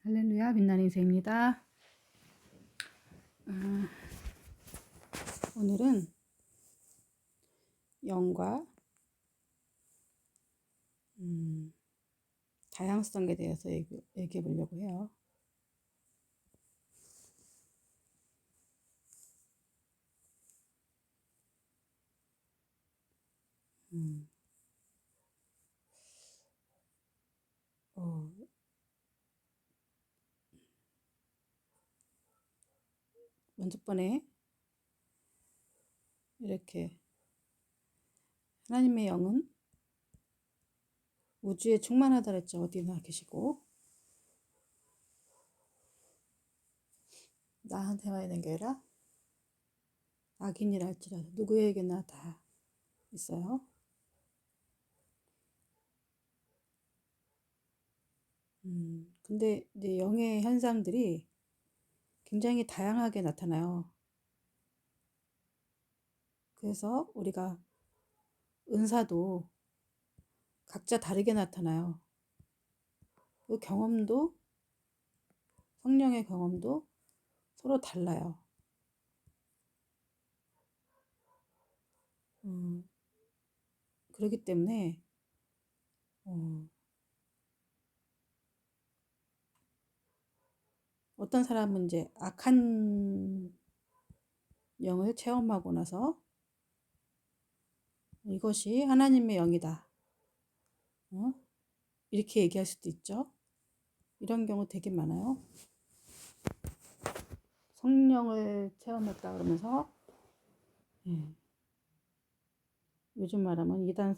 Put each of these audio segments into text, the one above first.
할렐루야, 빛나는 인생입니다. 오늘은 영과 다양성에 대해서 얘기해 보려고 해요. 어, 먼저 번에 이렇게 하나님의 영은 우주에 충만하다 그랬죠. 어디나 계시고 나한테만 있는 게 아니라 악인이라 할지라도 누구에게나 다 있어요. 근데 이제 영의 현상들이 굉장히 다양하게 나타나요. 그래서 우리가 은사도 각자 다르게 나타나요. 그 경험도, 성령의 경험도 서로 달라요. 그렇기 때문에 어떤 사람은 이제 악한 영을 체험하고 나서 이것이 하나님의 영이다. 이렇게 얘기할 수도 있죠. 이런 경우 되게 많아요. 성령을 체험했다 그러면서 요즘 말하면 이단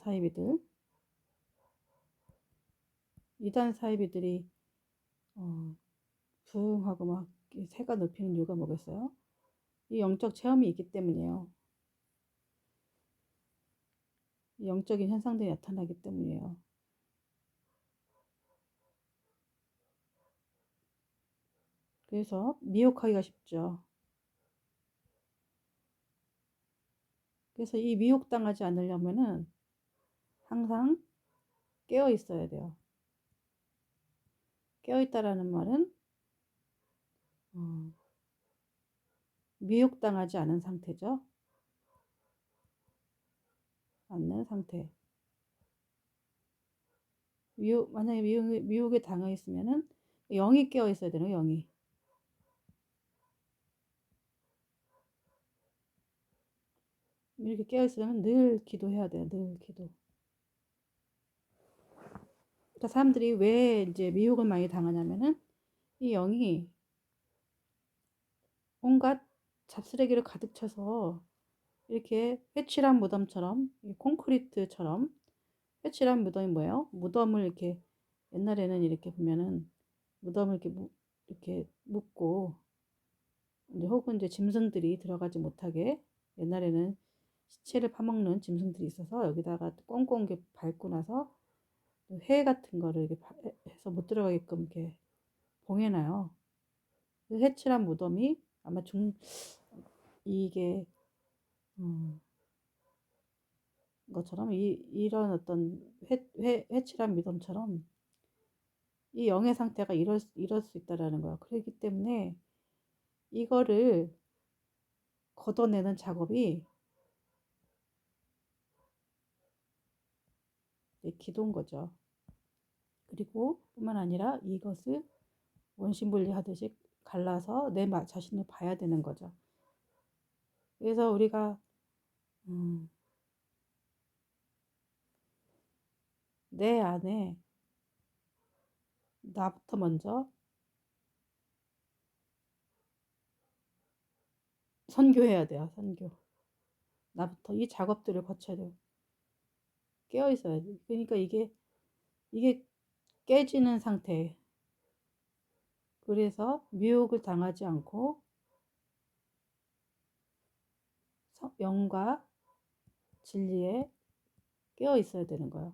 사이비들이 부흥하고 막 새가 높이는 이유가 뭐겠어요? 이 영적 체험이 있기 때문이에요. 이 영적인 현상들이 나타나기 때문이에요. 그래서 미혹하기가 쉽죠. 그래서 이 미혹당하지 않으려면은 항상 깨어 있어야 돼요. 깨어 있다라는 말은 미혹당하지 않은 상태죠. 않는 상태. 만약에 미혹에 당해 있으면은 영이 깨어 있어야 되는 거예요. 영이. 이렇게 깨어 있으려면 늘 기도해야 돼요. 늘 기도. 그러니까 사람들이 왜 이제 미혹을 많이 당하냐면은 이 영이 온갖 잡쓰레기를 가득 쳐서 이렇게 회칠한 무덤처럼, 콘크리트처럼 회칠한 무덤이 뭐예요? 무덤을 이렇게 옛날에는 이렇게 보면은 무덤을 이렇게 묶고 이제 혹은 이제 짐승들이 들어가지 못하게 옛날에는 시체를 파먹는 짐승들이 있어서 여기다가 꽁꽁 이렇게 밟고 나서 회 같은 거를 이렇게 해서 못 들어가게끔 이렇게 봉해놔요. 그 회칠한 무덤이 아마 이게 것처럼 이런 어떤 회칠한 무덤처럼 이 영의 상태가 이럴 수 있다라는 거예요. 그렇기 때문에 이거를 걷어내는 작업이 기도인 거죠. 그리고 뿐만 아니라 이것을 원심분리하듯이 갈라서 내 자신을 봐야 되는 거죠. 그래서 우리가 내 안에 나부터 먼저 선교해야 돼요. 선교. 나부터 이 작업들을 거쳐야 돼요. 깨어 있어야 돼. 그러니까 이게 깨지는 상태. 그래서 미혹을 당하지 않고 영과 진리에 깨어 있어야 되는 거예요.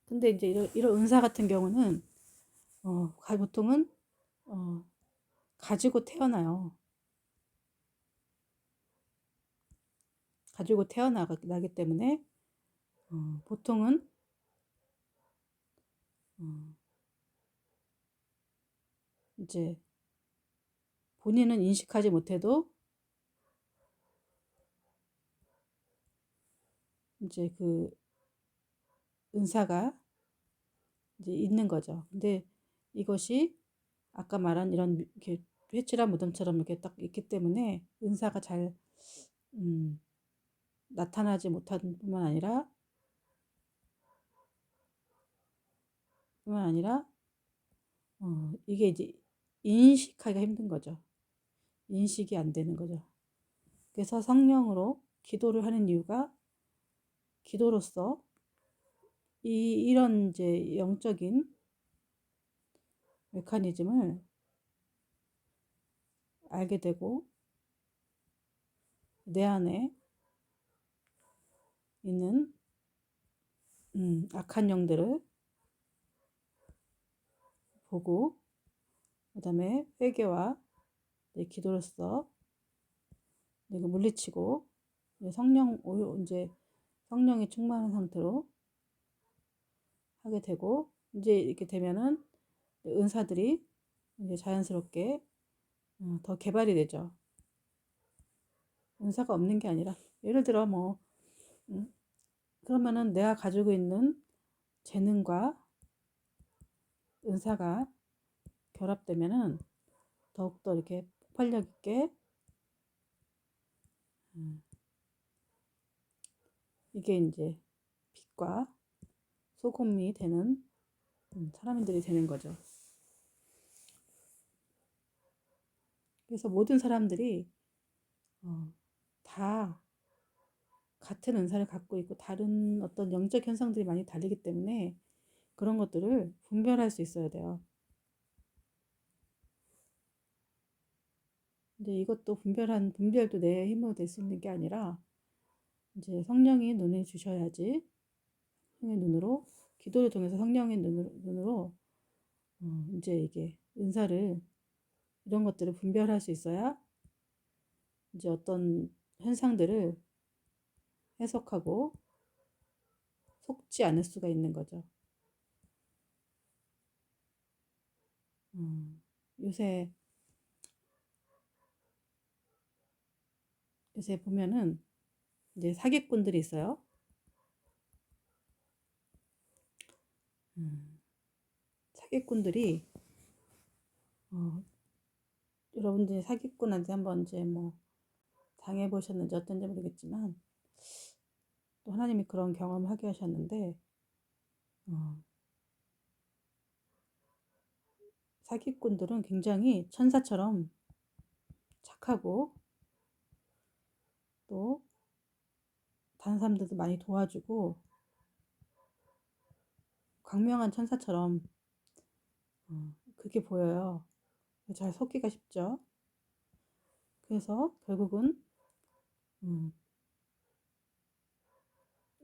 근데 이제 이런 은사 같은 경우는 보통은 어, 가지고 태어나요. 가지고 태어나기 때문에 보통은 어, 이제 본인은 인식하지 못해도 이제 그 은사가 이제 있는 거죠. 근데 이것이 아까 말한 이런 이렇게 회칠한 무덤처럼 이렇게 딱 있기 때문에 은사가 잘 음, 나타나지 못한 뿐만 아니라 이게 이제 인식하기가 힘든 거죠. 인식이 안 되는 거죠. 그래서 성령으로 기도를 하는 이유가 기도로서 이런 이제 영적인 메커니즘을 알게 되고 내 안에 있는 악한 영들을 보고 그다음에 회개와 기도로서 이거 물리치고 이제 성령이 충만한 상태로 하게 되고 이제 이렇게 되면은 은사들이 이제 자연스럽게 더 개발이 되죠. 은사가 없는 게 아니라 예를 들어 뭐 그러면은 내가 가지고 있는 재능과 은사가 결합되면은 더욱더 이렇게 폭발력 있게 이게 이제 빛과 소금이 되는 사람들이 되는 거죠. 그래서 모든 사람들이 다 같은 은사를 갖고 있고 다른 어떤 영적 현상들이 많이 다르기 때문에 그런 것들을 분별할 수 있어야 돼요. 근데 이것도 분별도 내 힘으로 될 수 있는 게 아니라 이제 성령이 눈을 주셔야지 성령의 눈으로 기도를 통해서 성령의 눈으로 이제 이게 은사를 이런 것들을 분별할 수 있어야 이제 어떤 현상들을 해석하고 속지 않을 수가 있는 거죠. 요새 보면은 이제 사기꾼들이 있어요. 사기꾼들이 여러분들이 사기꾼한테 한번 이제 뭐 당해보셨는지 어떤지 모르겠지만 또 하나님이 그런 경험을 하게 하셨는데 사기꾼들은 굉장히 천사처럼 착하고 또 다른 사람들도 많이 도와주고 광명한 천사처럼 그렇게 보여요. 잘 속기가 쉽죠. 그래서 결국은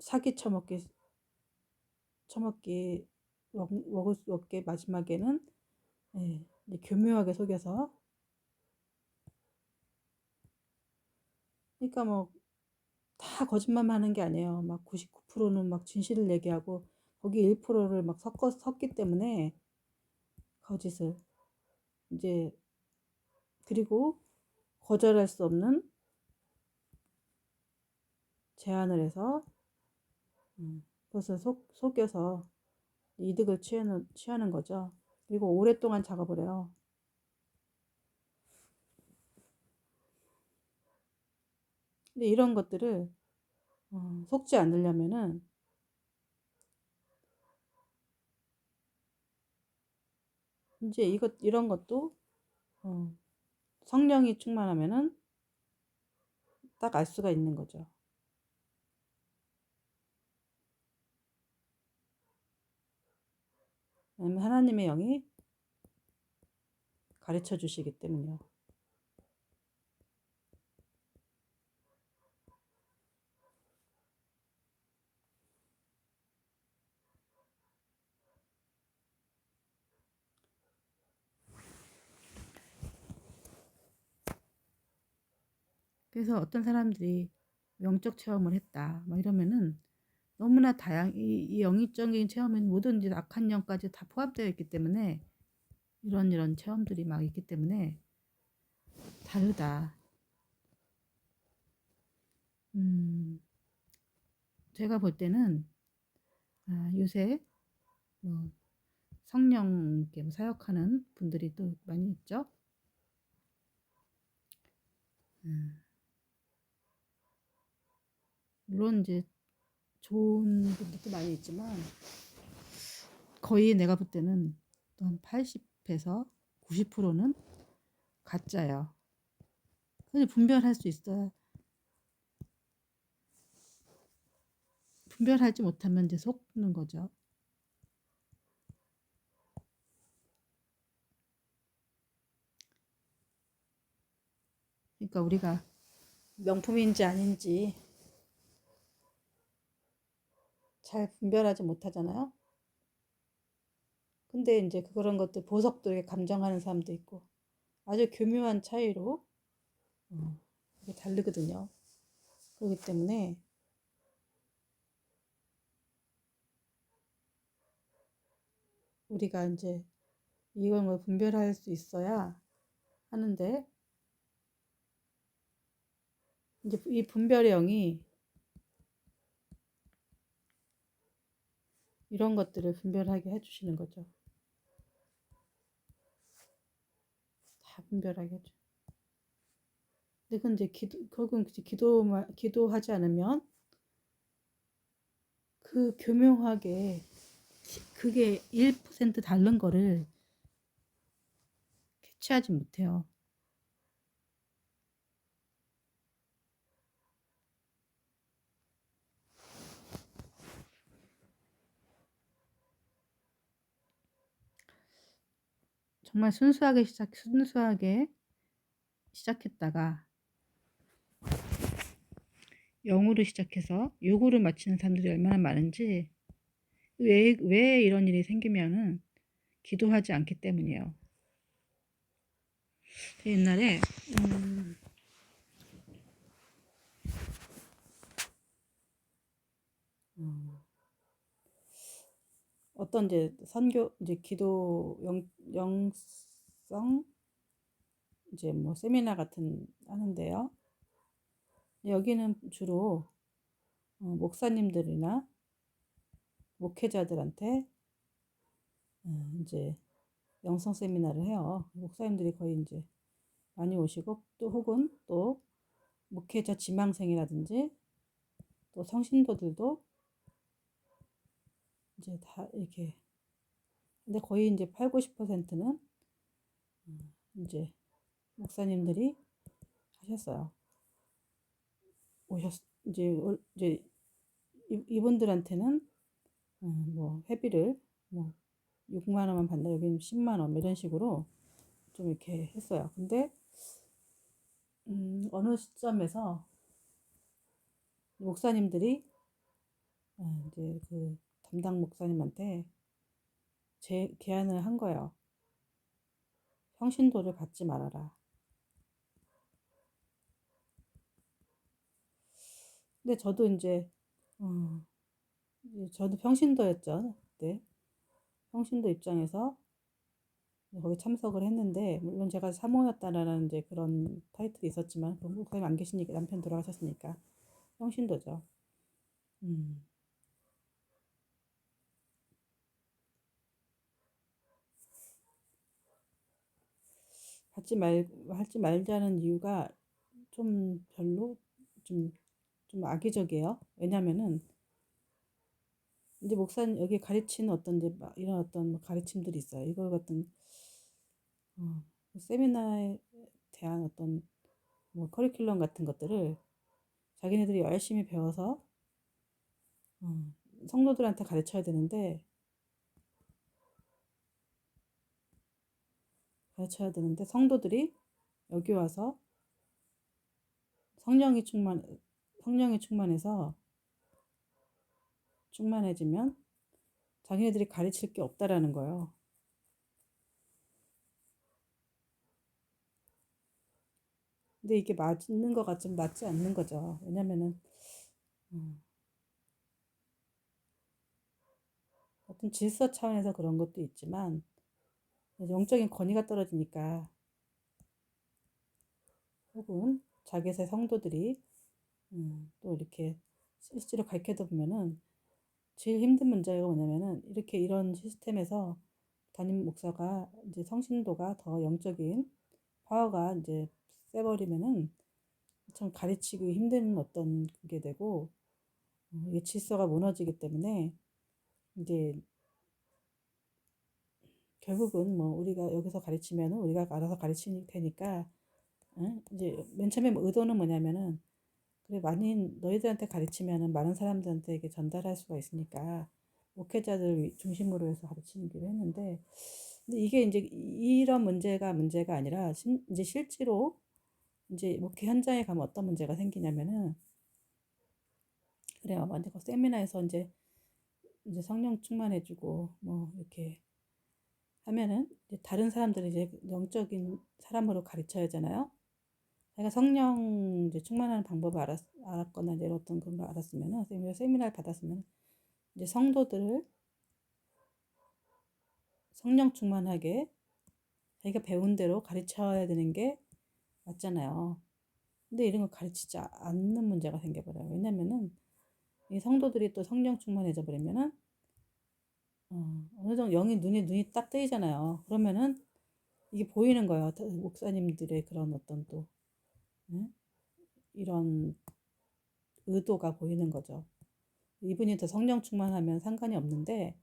사기 처먹기 먹게 마지막에는 교묘하게 속여서 그러니까 뭐 다 거짓말만 하는 게 아니에요. 막 99%는 막 진실을 얘기하고 거기 1%를 막 섞기 때문에 거짓을 이제 그리고 거절할 수 없는 제안을 해서 그것을 속여서 이득을 취하는 거죠. 그리고 오랫동안 작업을 해요. 근데 이런 것들을 속지 않으려면은 이제 이런 것도 성령이 충만하면은 딱 알 수가 있는 거죠. 왜냐면 하나님의 영이 가르쳐 주시기 때문이요. 그래서 어떤 사람들이 영적 체험을 했다 막 이러면은 너무나 이 영적인 체험은 모든 이제 악한 영까지 다 포함되어 있기 때문에 이런 체험들이 막 있기 때문에 다르다. 제가 볼 때는 요새 뭐 성령께 사역하는 분들이 또 많이 있죠. 물론 이제 좋은 분들도 많이 있지만 거의 내가 볼 때는 또 한 80에서 90%는 가짜예요. 근데 분별할 수 있어야, 분별하지 못하면 이제 속는 거죠. 그러니까 우리가 명품인지 아닌지 잘 분별하지 못하잖아요. 근데 이제 그런 것들 보석도 이렇게 감정하는 사람도 있고 아주 교묘한 차이로 이게 다르거든요. 그렇기 때문에 우리가 이제 이걸 뭐 분별할 수 있어야 하는데 이제 이 분별의 영이 이런 것들을 분별하게 해주시는 거죠. 다 분별하게 해줘. 근데 그건 이제 그건 이제 기도하지 않으면 그 교묘하게 그게 1% 다른 거를 캐치하지 못해요. 정말 순수하게 시작했다가 영으로 시작해서 육으로 마치는 사람들이 얼마나 많은지 왜 이런 일이 생기면은 기도하지 않기 때문이에요. 옛날에 어떤 이제 선교 이제 기도 영성 이제 뭐 세미나 같은 하는데요. 여기는 주로 목사님들이나 목회자들한테 이제 영성 세미나를 해요. 목사님들이 거의 이제 많이 오시고 또 혹은 또 목회자 지망생이라든지 또 성신도들도 이제 다 이렇게 근데 거의 이제 8, 90%는 이제 목사님들이 하셨어요. 이제 이분들한테는 뭐 회비를 뭐 6만 원만 받나 여기는 10만 원 이런 식으로 좀 이렇게 했어요. 근데 어느 시점에서 목사님들이 이제 그 담당 목사님한테 제안을 한 거예요. 성신도를 받지 말아라. 근데 저도 이제 저도 평신도였죠. 그때 평신도 입장에서 거기 참석을 했는데 물론 제가 사모였다라는 이제 그런 타이틀이 있었지만 목사님 안 계시니까 남편 돌아가셨으니까 평신도죠. 음, 하지 말자는 이유가 좀 별로 좀, 좀 악의적이에요. 왜냐면은 이제 목사님 여기 가르치는 어떤 이제 이런 어떤 가르침들이 있어요. 이걸 같은 어, 세미나에 대한 어떤 뭐 커리큘럼 같은 것들을 자기네들이 열심히 배워서 어, 성도들한테 가르쳐야 되는데 성도들이 여기 와서 성령이 충만 성령이 충만해지면 자기네들이 가르칠 게 없다라는 거예요. 근데 이게 맞는 것 같지만 맞지 않는 거죠. 왜냐면은 음, 어떤 질서 차원에서 그런 것도 있지만 영적인 권위가 떨어지니까 혹은 자기의 성도들이 또 이렇게 실제로 가르쳐다 보면은 제일 힘든 문제가 뭐냐면은 이렇게 이런 시스템에서 담임 목사가 이제 성신도가 더 영적인 파워가 이제 세버리면은 참 가르치기 힘든 어떤 게 되고 이게 질서가 무너지기 때문에 이제 결국은 뭐 우리가 여기서 가르치면은 우리가 알아서 가르칠 테니까 이제 맨 처음에 의도는 뭐냐면은 그래 많이 너희들한테 가르치면은 많은 사람들한테 이게 전달할 수가 있으니까 목회자들 중심으로 해서 가르치기로 했는데 근데 이게 이제 이런 문제가 아니라 이제 실제로 이제 목회 현장에 가면 어떤 문제가 생기냐면은 그래요. 완전 그 세미나에서 이제 성령 충만해주고 뭐 이렇게 하면은 이제 다른 사람들이 이제 영적인 사람으로 가르쳐야 하잖아요. 내가 성령 이제 충만하는 방법을 알았거나 이제 어떤 그런 걸 알았으면은 세미나를 받았으면 이제 성도들을 성령 충만하게 자기가 배운 대로 가르쳐야 되는 게 맞잖아요. 근데 이런 걸 가르치지 않는 문제가 생겨버려요. 왜냐면은 이 성도들이 또 성령 충만해져 버리면은 어느 정도 영이 눈이 딱 뜨이잖아요. 그러면은 이게 보이는 거예요. 목사님들의 그런 어떤 또 응? 이런 의도가 보이는 거죠. 이분이 더 성령 충만하면 상관이 없는데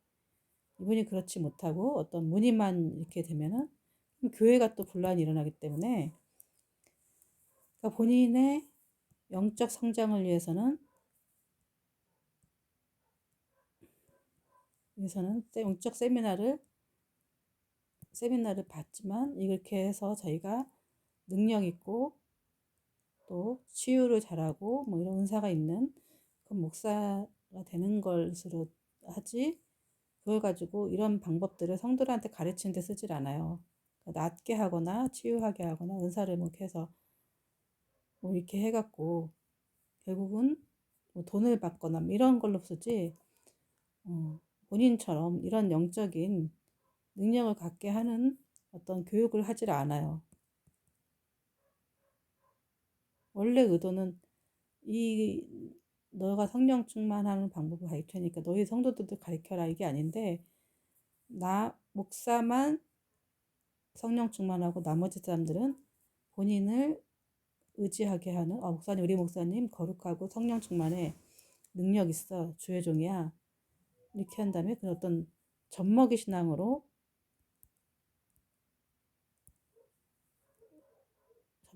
이분이 그렇지 못하고 어떤 무늬만 이렇게 되면은 교회가 또 분란이 일어나기 때문에 그러니까 본인의 영적 성장을 위해서는 영적 세미나를 받지만 이렇게 해서 자기가 능력 있고 또 치유를 잘하고 뭐 이런 은사가 있는 그 목사가 되는 것으로 하지 그걸 가지고 이런 방법들을 성도들한테 가르치는 데 쓰질 않아요. 그러니까 낫게 하거나 치유하게 하거나 은사를 뭐 이렇게 해서 뭐 이렇게 해갖고 결국은 뭐 돈을 받거나 뭐 이런 걸로 쓰지 본인처럼 이런 영적인 능력을 갖게 하는 어떤 교육을 하질 않아요. 원래 의도는 이 너가 성령 충만하는 방법을 가르칠 테니까 너희 성도들도 가르쳐라 이게 아닌데 나 목사만 성령 충만하고 나머지 사람들은 본인을 의지하게 하는 목사님 우리 목사님 거룩하고 성령 충만해 능력 있어 주의 종이야 이렇게 한 다음에 그 어떤 젖먹이 신앙으로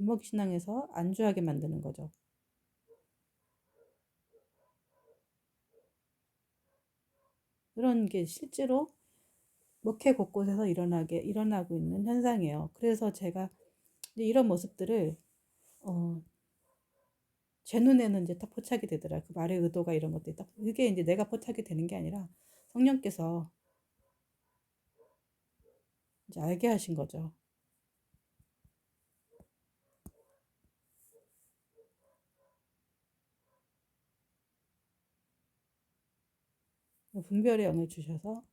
젖먹이 신앙에서 안주하게 만드는 거죠. 그런 게 실제로 목회 곳곳에서 일어나고 있는 현상이에요. 그래서 제가 이런 모습들을 어, 제 눈에는 이제 딱 포착이 되더라. 그 말의 의도가 이런 것들이 딱 그게 이제 내가 포착이 되는 게 아니라 성령께서 이제 알게 하신 거죠. 분별의 영을 주셔서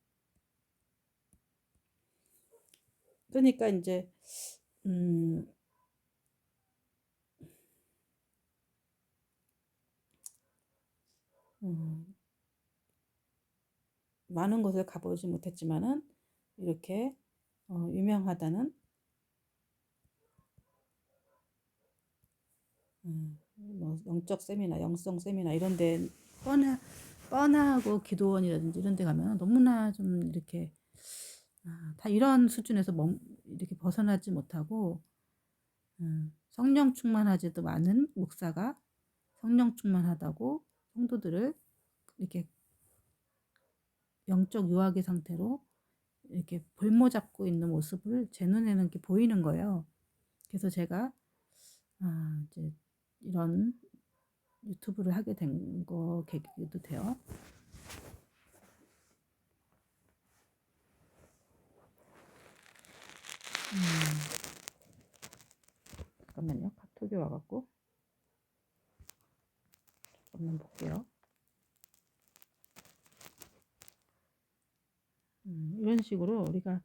그러니까 이제 음, 음, 많은 곳을 가보지 못했지만은 이렇게 유명하다는 뭐 영적 세미나, 영성 세미나 이런 데 뻔하고 기도원이라든지 이런 데 가면 너무나 좀 이렇게 다 이런 수준에서 이렇게 벗어나지 못하고 성령 충만하지도 않은 목사가 성령 충만하다고 성도들을 이렇게 영적 유아기 상태로 이렇게 볼모 잡고 있는 모습을 제 눈에는 이렇게 보이는 거예요. 그래서 제가 이제 이런 유튜브를 하게 된 거 계기도 돼요. 잠깐만요. 카톡이 여기 와갖고 한번 볼게요. 이런 식으로 우리가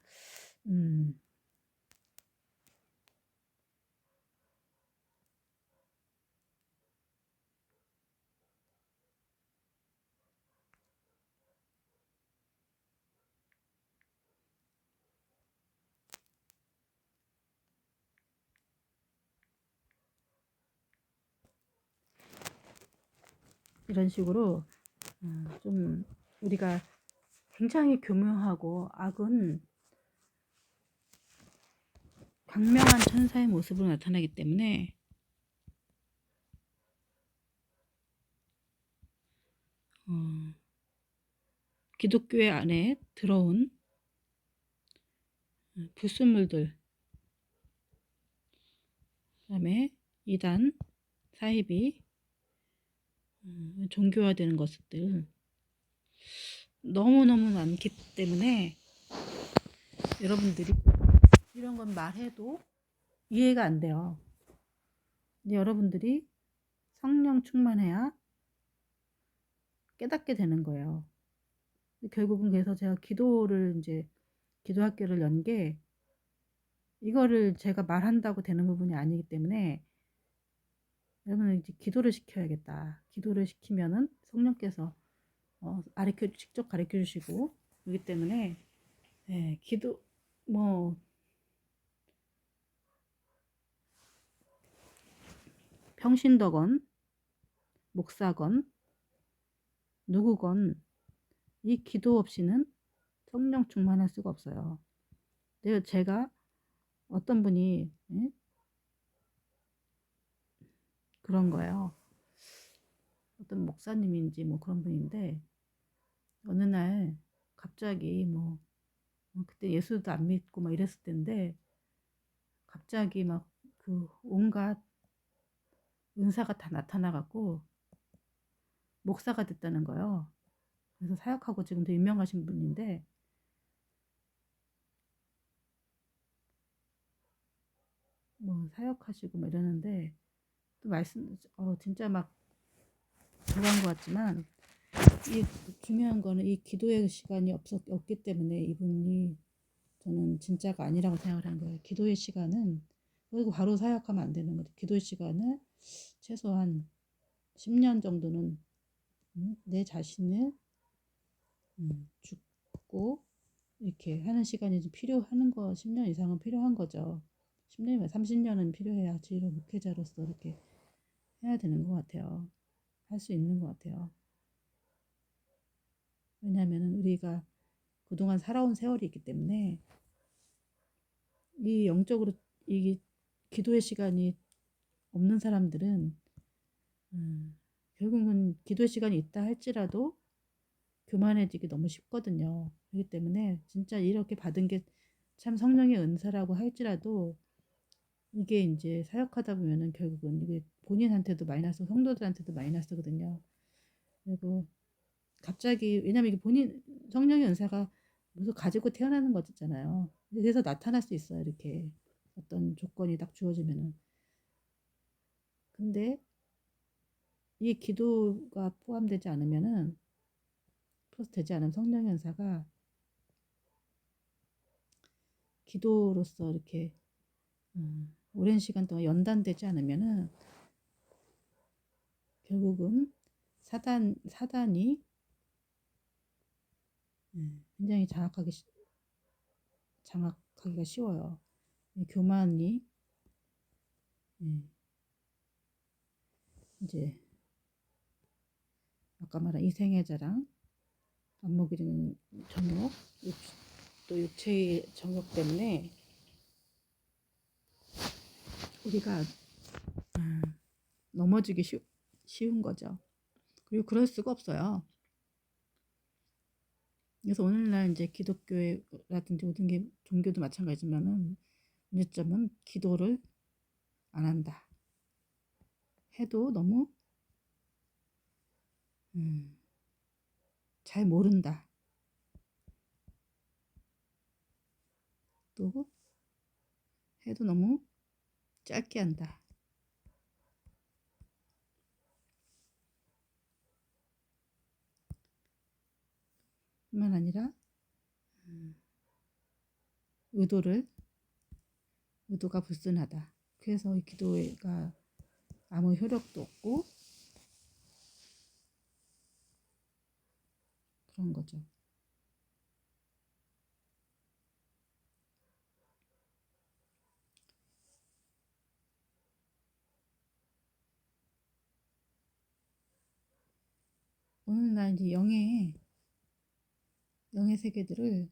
이런 식으로 좀 우리가 굉장히 교묘하고 악은 강명한 천사의 모습으로 나타나기 때문에 기독교회 안에 들어온 불순물들, 그다음에 이단, 사이비, 종교화되는 것들 너무너무 많기 때문에 여러분들이 이런 건 말해도 이해가 안 돼요. 근데 여러분들이 성령 충만해야 깨닫게 되는 거예요. 결국은 그래서 제가 기도를 이제 기도학교를 연 게 이거를 제가 말한다고 되는 부분이 아니기 때문에 여러분은 이제 기도를 시켜야겠다. 기도를 시키면은 성령께서 직접 가르쳐 주시고 그렇기 때문에 기도 뭐 평신도건 목사건 누구건 이 기도 없이는 성령 충만할 수가 없어요. 근데 제가 어떤 분이 그런 거예요. 어떤 목사님인지 뭐 그런 분인데 어느 날 갑자기 뭐 그때 예수도 안 믿고 막 이랬을 때인데 갑자기 막 그 온갖 은사가 다 나타나갖고 목사가 됐다는 거예요. 그래서 사역하고 지금도 유명하신 분인데 뭐 사역하시고 뭐 이러는데 또 말씀 진짜 막 들어간 것 같지만 이 중요한 거는 이 기도의 시간이 없기 때문에 이분이 저는 진짜가 아니라고 생각을 한 거예요. 기도의 시간은 그리고 바로 사역하면 안 되는 거죠. 기도의 시간을 최소한 10년 정도는 내 자신을 죽고 이렇게 하는 시간이 좀 필요하는 거 10년 이상은 필요한 거죠. 10년이면 30년은 필요해야지 목회자로서 이렇게 해야 되는 것 같아요. 할 수 있는 것 같아요. 왜냐하면 우리가 그동안 살아온 세월이 있기 때문에 이 영적으로 이 기도의 시간이 없는 사람들은 결국은 기도의 시간이 있다 할지라도 교만해지기 너무 쉽거든요. 그렇기 때문에 진짜 이렇게 받은 게 참 성령의 은사라고 할지라도 이게 이제 사역하다 보면은 결국은 이게 본인한테도 마이너스, 성도들한테도 마이너스거든요. 그리고 갑자기 왜냐면 이게 본인 성령의 은사가 무슨 가지고 태어나는 거잖아요. 그래서 나타날 수 있어요. 이렇게 어떤 조건이 딱 주어지면은. 근데 이 기도가 포함되지 않으면은 플러스 되지 않은 성령의 은사가 기도로서 이렇게 오랜 시간 동안 연단되지 않으면은 결국은 사단이 굉장히 장악하기가 쉬워요. 교만이 이제 아까 말한 이생의 자랑, 안목이는 정욕, 또 육체의 정욕 때문에 우리가 넘어지기 쉬운 거죠. 그리고 그럴 수가 없어요. 그래서 오늘날 이제 기독교라든지 모든 게 종교도 마찬가지지만은 문제점은 기도를 안 한다. 해도 너무 잘 모른다. 또 해도 너무 짧게 한다. 뿐만 아니라 의도가 불순하다. 그래서 이 기도가 아무 효력도 없고 그런 거죠. 오늘날 이제 영의 세계는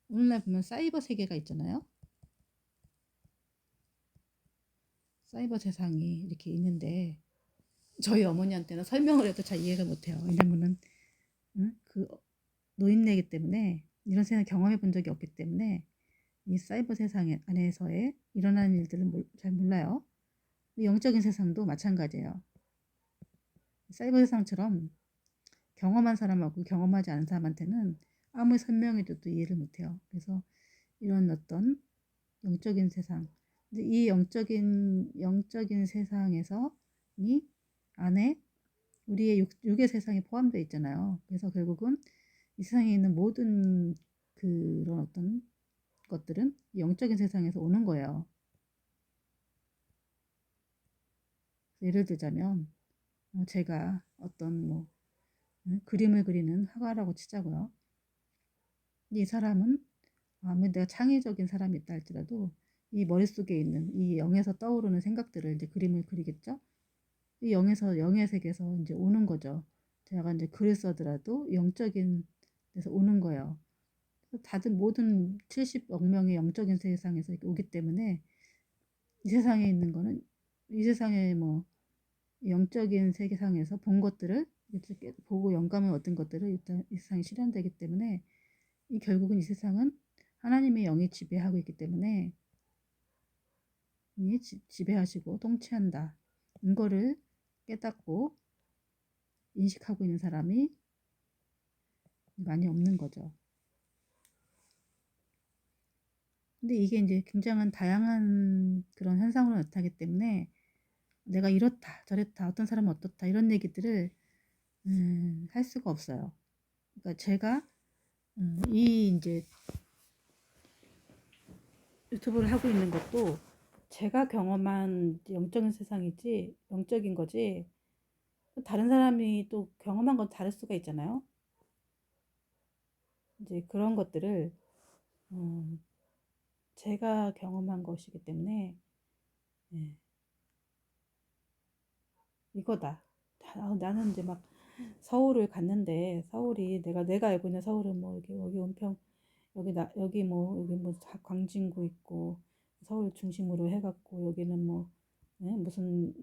오늘날 보면 사이버 세계가 있잖아요. 사이버 세상이 이렇게 있는데 저희 어머니한테는 설명을 해도 잘 이해가 못해요. 왜냐면은 그 노인네이기 때문에 이런 세상 경험해 본 적이 없기 때문에 이 사이버 세상 안에서의 일어나는 일들은 잘 몰라요. 영적인 세상도 마찬가지예요. 사이버 세상처럼 경험한 사람하고 경험하지 않은 사람한테는 아무리 설명해줘도 이해를 못해요. 그래서 이런 어떤 영적인 세상, 이 영적인 세상에서 이 안에 우리의 육의 세상이 포함되어 있잖아요. 그래서 결국은 이 세상에 있는 모든 그런 어떤 것들은 영적인 세상에서 오는 거예요. 예를 들자면 제가 어떤 그림을 그리는 화가라고 치자고요. 이 사람은 아무리 내가 창의적인 사람이 있다 할지라도 이 머릿속에 있는 이 영에서 떠오르는 생각들을 이제 그림을 그리겠죠. 이 영의 세계에서 이제 오는 거죠. 제가 이제 글을 써더라도 영적인 데서 오는 거예요. 다들 모든 70억 명의 영적인 세상에서 오기 때문에 이 세상에 있는 거는 이 세상의 영적인 세계상에서 본 것들을 이렇게 보고 영감을 얻은 것들을 일단 이 세상에 실현되기 때문에 결국은 이 세상은 하나님의 영이 지배하고 있기 때문에 지배하시고 통치한다. 이거를 깨닫고 인식하고 있는 사람이 많이 없는 거죠. 근데 이게 이제 굉장한 다양한 그런 현상으로 나타나기 때문에 내가 이렇다 저랬다 어떤 사람은 어떻다 이런 얘기들을 할 수가 없어요. 그러니까 제가 이 이제 유튜브를 하고 있는 것도 제가 경험한 영적인 세상이지 영적인 거지 다른 사람이 또 경험한 건 다를 수가 있잖아요. 이제 그런 것들을 제가 경험한 것이기 때문에 예, 이거다. 나는 이제 막 서울을 갔는데 서울이 내가 알고 있는 서울은 뭐 여기 은평 여기 뭐 광진구 있고 서울 중심으로 해갖고 여기는 무슨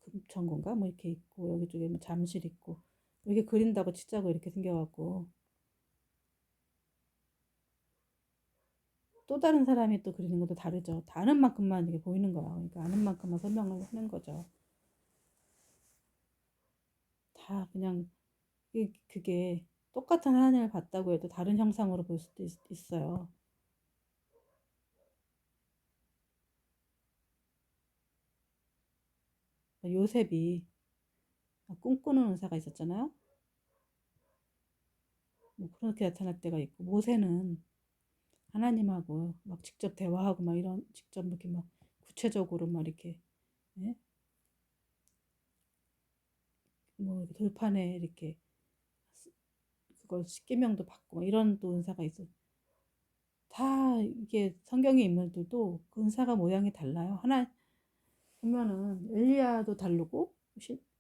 금천구인가 뭐 이렇게 있고 여기 쪽에 뭐 잠실 있고 이렇게 그린다고 치자고 이렇게 생겨갖고 또 다른 사람이 또 그리는 것도 다르죠. 다 아는 만큼만 이게 보이는 거야. 그러니까 아는 만큼만 설명을 하는 거죠. 다 그냥 그게 똑같은 하나님을 봤다고 해도 다른 형상으로 볼 수도 있어요. 요셉이 꿈꾸는 의사가 있었잖아요. 뭐 그렇게 나타날 때가 있고 모세는 하나님하고 막 직접 대화하고 막 이런 직접 이렇게 막 구체적으로 막 이렇게 예? 뭐 이렇게 돌판에 이렇게 그걸 십계명도 받고 막 이런 또 은사가 있어. 다 이게 성경의 인물들도 그 은사가 모양이 달라요. 하나 보면은 엘리야도 다르고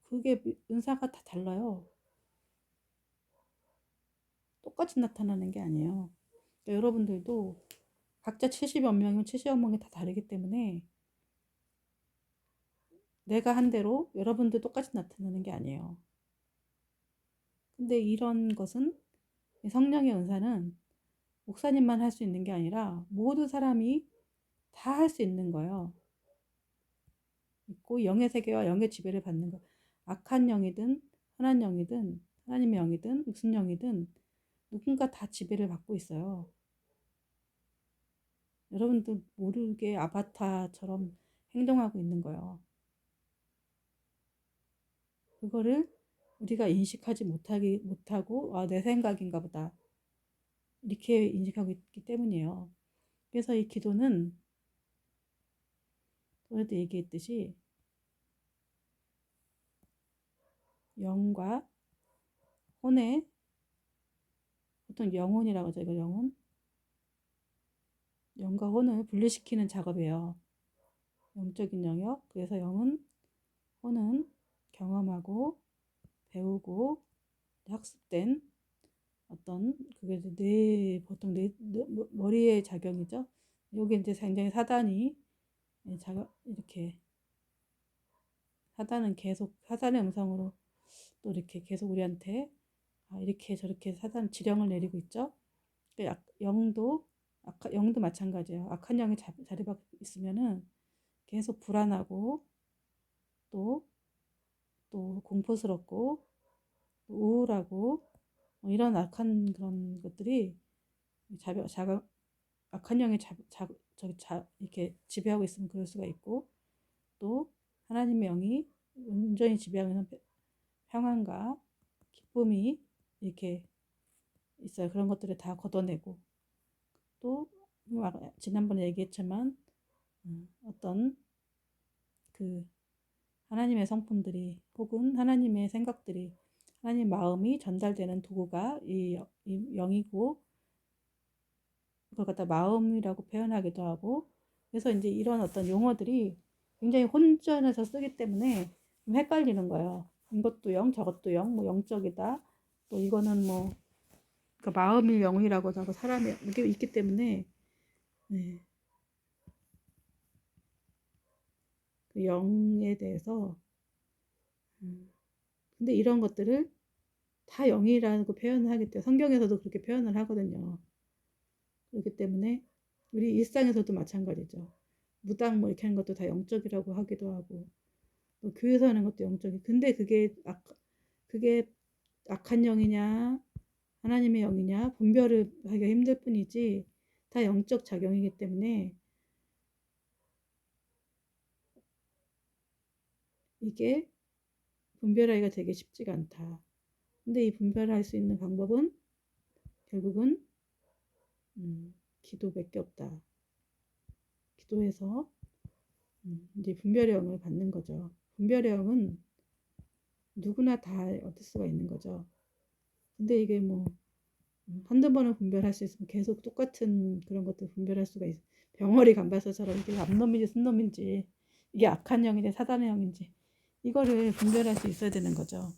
그게 은사가 다 달라요. 똑같이 나타나는 게 아니에요. 그러니까 여러분들도 각자 70여 명이면 70여 명이 다 다르기 때문에 내가 한 대로 여러분들 똑같이 나타나는 게 아니에요. 근데 이런 것은 성령의 은사는 목사님만 할 수 있는 게 아니라 모든 사람이 다 할 수 있는 거예요. 있고 영의 세계와 영의 지배를 받는 거. 악한 영이든 선한 영이든 하나님의 영이든 무슨 영이든 누군가 다 지배를 받고 있어요. 여러분도 모르게 아바타처럼 행동하고 있는 거예요. 그거를 우리가 인식하지 못하고, 아, 내 생각인가 보다. 이렇게 인식하고 있기 때문이에요. 그래서 이 기도는, 전에도 얘기했듯이, 영과 혼의, 보통 영혼이라고 하죠. 이거 영혼. 영과 혼을 분리시키는 작업이에요. 영적인 영역. 그래서 영은, 혼은 경험하고, 배우고, 학습된 어떤, 그게 보통 머리의 작용이죠. 여기 이제 굉장히 사단이, 이렇게, 사단은 계속, 사단의 음성으로 또 이렇게 계속 우리한테, 이렇게 저렇게 사단 지령을 내리고 있죠. 영도, 영도 마찬가지예요. 악한 영이 자리 잡고 있으면은 계속 불안하고, 또, 또 공포스럽고, 또 우울하고, 뭐 이런 악한 그런 것들이 악한 영이 이렇게 지배하고 있으면 그럴 수가 있고, 또 하나님의 영이 온전히 지배하는 평안과 기쁨이 이렇게 있어요. 그런 것들을 다 걷어내고, 또 지난번에 얘기했지만 어떤 그 하나님의 성품들이 혹은 하나님의 생각들이, 하나님 마음이 전달되는 도구가 이 영이고, 그걸 갖다 마음이라고 표현하기도 하고, 그래서 이제 이런 어떤 용어들이 굉장히 혼전해서 쓰기 때문에 좀 헷갈리는 거예요. 이것도 영, 저것도 영, 뭐 영적이다. 또 이거는 뭐, 그 마음이 영이라고 하고 사람이 이게 있기 때문에, 네, 그 영에 대해서, 근데 이런 것들을 다 영이라고 표현을 하기 때문에 성경에서도 그렇게 표현을 하거든요. 그렇기 때문에 우리 일상에서도 마찬가지죠. 무당 뭐 이렇게 하는 것도 다 영적이라고 하기도 하고, 또 교회에서 하는 것도 영적이. 근데 그게 악한 영이냐 하나님의 영이냐 분별을 하기가 힘들 뿐이지 다 영적 작용이기 때문에 이게 분별하기가 되게 쉽지가 않다. 근데 이 분별할 수 있는 방법은 결국은 기도밖에 없다. 기도해서 이제 분별의 영을 받는 거죠. 분별의 영은 누구나 다 얻을 수가 있는 거죠. 근데 이게 뭐 한두 번은 분별할 수 있으면 계속 똑같은 그런 것들 분별할 수가 있어. 병어리 감바서처럼 이게 암놈인지 순놈인지 이게 악한 영인지 사단의 영인지 이거를 분별할 수 있어야 되는 거죠.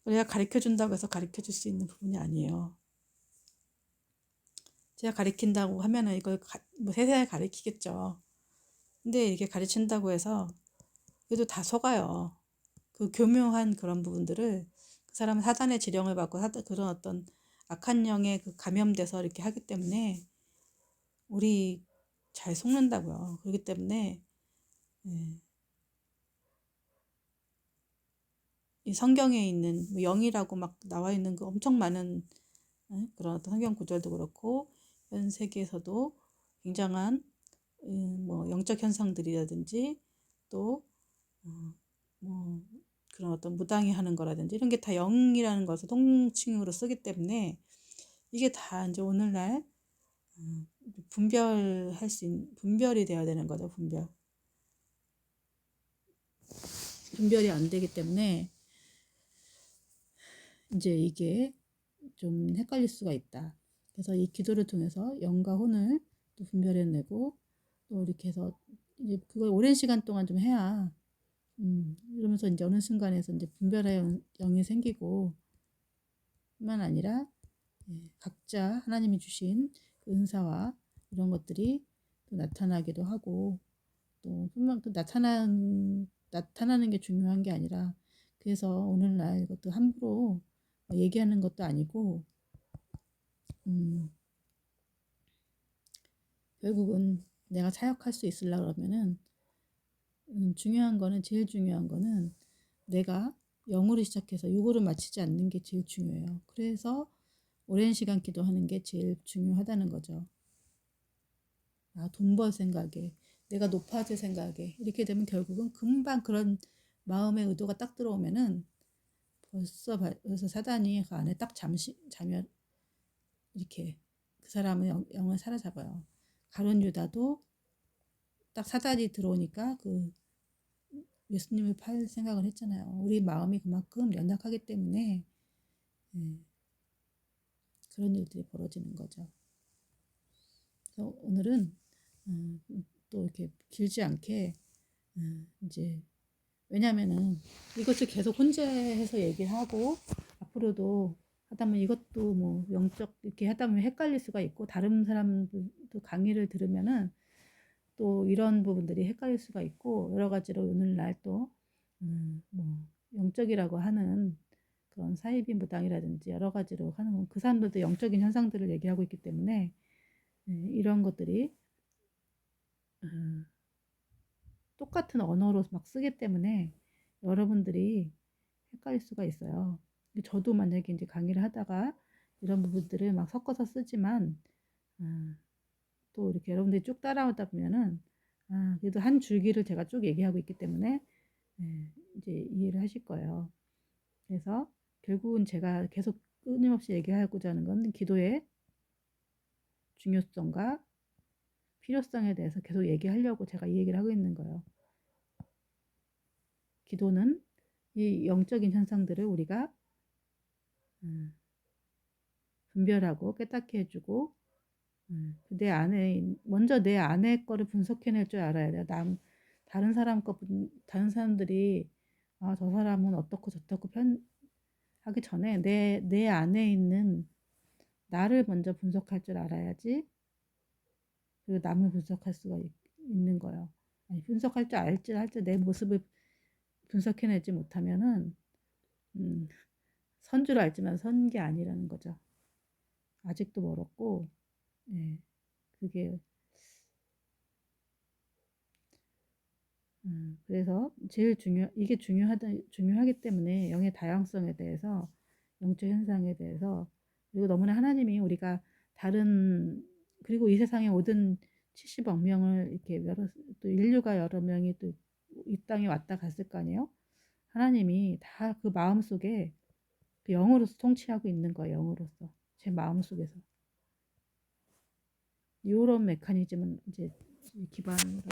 우리가 가르쳐 준다고 해서 가르쳐 줄 수 있는 부분이 아니에요. 제가 가르친다고 하면은 이걸 뭐 세세하게 가르치겠죠. 근데 이게 가르친다고 해서 그래도 다 속아요. 그 교묘한 그런 부분들을 그 사람은 사단의 지령을 받고 그런 어떤 악한 영에 그 감염돼서 이렇게 하기 때문에 우리 잘 속는다고요. 그렇기 때문에 예, 이 성경에 있는 뭐 영이라고 막 나와 있는 그 엄청 많은 그런 어떤 성경 구절도 그렇고 현 세계에서도 굉장한 뭐 영적 현상들이라든지 또 뭐 그런 어떤 무당이 하는 거라든지 이런 게 다 영이라는 것을 통칭으로 쓰기 때문에 이게 다 이제 오늘날 분별이 되어야 되는 거죠. 분별이 안 되기 때문에 이제 이게 좀 헷갈릴 수가 있다. 그래서 이 기도를 통해서 영과 혼을 또 분별해내고 또 이렇게 해서 이제 그걸 오랜 시간 동안 좀 해야 이러면서 이제 어느 순간에서 이제 분별의 영이 생기고 뿐만 아니라 각자 하나님이 주신 그 은사와 이런 것들이 또 나타나기도 하고 또 뿐만 나타나는 게 중요한 게 아니라 그래서 오늘날 이것도 함부로 얘기하는 것도 아니고 결국은 내가 사역할 수 있으려고 그러면은 제일 중요한 거는 내가 영으로 시작해서 육으로 마치지 않는 게 제일 중요해요. 그래서 오랜 시간 기도하는 게 제일 중요하다는 거죠. 돈 벌 생각에, 내가 높아질 생각에 이렇게 되면 결국은 금방 그런 마음의 의도가 딱 들어오면은 벌써 사단이 그 안에 딱 자면 이렇게 그 사람의 영을 사로잡아요. 가룟 유다도 딱 사단이 들어오니까 그 예수님을 팔 생각을 했잖아요. 우리 마음이 그만큼 연약하기 때문에 그런 일들이 벌어지는 거죠. 그래서 오늘은 또 이렇게 길지 않게 이제 왜냐면은 이것을 계속 혼재해서 얘기를 하고 앞으로도 하다 보면 이것도 뭐 영적 이렇게 하다 보면 헷갈릴 수가 있고 다른 사람들도 강의를 들으면은 또 이런 부분들이 헷갈릴 수가 있고 여러 가지로 오늘날 또 뭐 영적이라고 하는 그런 사이비 무당이라든지 여러 가지로 하는 그 사람들도 영적인 현상들을 얘기하고 있기 때문에 이런 것들이 똑같은 언어로 막 쓰기 때문에 여러분들이 헷갈릴 수가 있어요. 저도 만약에 이제 강의를 하다가 이런 부분들을 막 섞어서 쓰지만 또 이렇게 여러분들이 쭉 따라오다 보면은 그래도 한 줄기를 제가 쭉 얘기하고 있기 때문에 이제 이해를 하실 거예요. 그래서 결국은 제가 계속 끊임없이 얘기하고자 하는 건 기도의 중요성과 필요성에 대해서 계속 얘기하려고 제가 이 얘기를 하고 있는 거예요. 기도는 이 영적인 현상들을 우리가 분별하고 깨닫게 해주고 내 안에 먼저 내 안에 거를 분석해낼 줄 알아야 돼요. 다른 다른 사람들이 저 사람은 어떻고 저떻고 하기 전에 내 안에 있는 나를 먼저 분석할 줄 알아야지 그리고 남을 분석할 수가 있는 거예요. 아니, 분석할 줄 할지 내 모습을 분석해내지 못하면은 선 줄 알지만 선 게 아니라는 거죠. 아직도 멀었고, 그게 그래서 이게 중요하기 때문에 영의 다양성에 대해서, 영적 현상에 대해서, 그리고 너무나 하나님이 우리가 그리고 이 세상의 모든 70억 명을 이렇게 또 인류가 여러 명이 또 이 땅에 왔다 갔을 거 아니에요? 하나님이 다 그 마음 속에 그 영으로서 통치하고 있는 거예요, 영으로서. 제 마음 속에서. 이런 메커니즘은 이제 기반으로